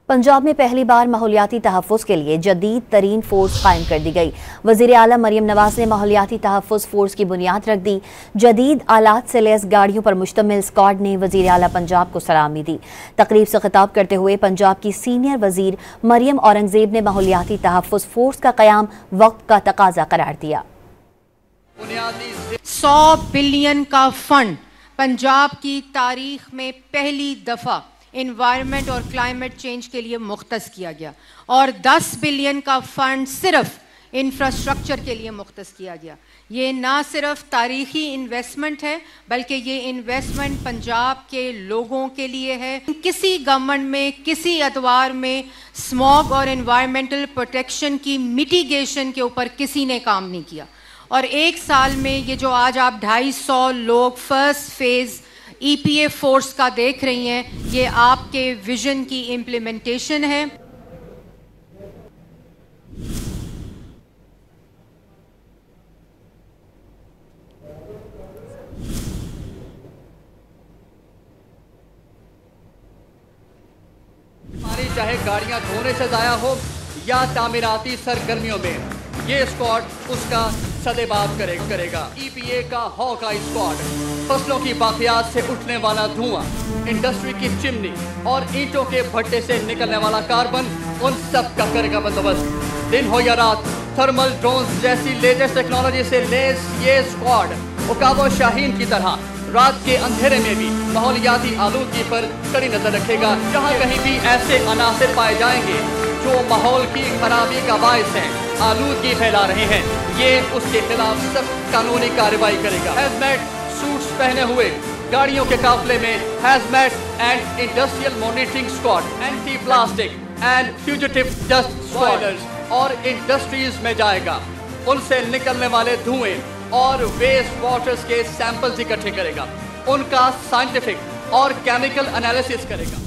पंजाब में पहली बार माहौलियाती तहफ़्फ़ुज़ के लिए जदीद तरीन फोर्स कायम कर दी गई। वज़ीर आला मरियम नवाज़ ने माहौलियाती तहफ़्फ़ुज़ फोर्स की बुनियाद रख दी। जदीद आलात से लैस गाड़ियों पर मुश्तमिल स्क्वाड ने वज़ीर आला पंजाब को सलामी दी। तकरीब से खिताब करते हुए पंजाब की सीनियर वज़ीर मरियम औरंगज़ेब ने माहौलियाती तहफ़्फ़ुज़ फोर्स का क़याम वक्त का तकाज़ा करार दिया। 100 बिलियन का फंड पंजाब की तारीख में पहली दफ़ा एनवायरनमेंट और क्लाइमेट चेंज के लिए मुख्तस किया गया और 10 बिलियन का फंड सिर्फ इंफ्रास्ट्रक्चर के लिए मुख्तस किया गया। ये ना सिर्फ तारीखी इन्वेस्टमेंट है बल्कि ये इन्वेस्टमेंट पंजाब के लोगों के लिए है। किसी गवर्नमेंट में किसी अतवार में स्मॉग और एनवायरमेंटल प्रोटेक्शन की मिटिगेशन के ऊपर किसी ने काम नहीं किया और एक साल में ये जो आज आप 250 लोग फर्स्ट फेज़ EPA फोर्स का देख रही हैं, ये आपके विजन की इम्प्लीमेंटेशन है। हमारी चाहे गाड़ियां धोने से ज़ाया हो या तामीराती सरगर्मियों में, ये स्क्वाड उसका सदेबाब करेगा। EPA का हॉकाई स्क्वाड फसलों की बाकियात से उठने वाला धुआं, इंडस्ट्री की चिमनी और ईंटों के भट्टे से निकलने वाला कार्बन, उन सब का करेगा बंदोबस्त। दिन हो या रात, थर्मल ड्रोन्स जैसी लेटेस्ट टेक्नोलॉजी से लैस ये स्क्वाड उकाबो शाहीन की तरह रात के अंधेरे में भी माहौलियाती आलूदगी पर कड़ी नजर रखेगा। जहाँ कहीं भी ऐसे अनासिर पाए जाएंगे जो माहौल की खराबी का बायस है, आलूदगी फैला रहे हैं, ये उसके खिलाफ सख्त कानूनी कार्रवाई करेगा। हैजमैट सूट्स पहने हुए गाड़ियों के काफिले में hazmat and industrial monitoring squad, anti plastic and fugitive dust squads और इंडस्ट्रीज में जाएगा। उनसे निकलने वाले धुएं और वेस्ट वाटर्स के सैंपल्स इकट्ठे करेगा, उनका साइंटिफिक और केमिकल एनालिसिस करेगा।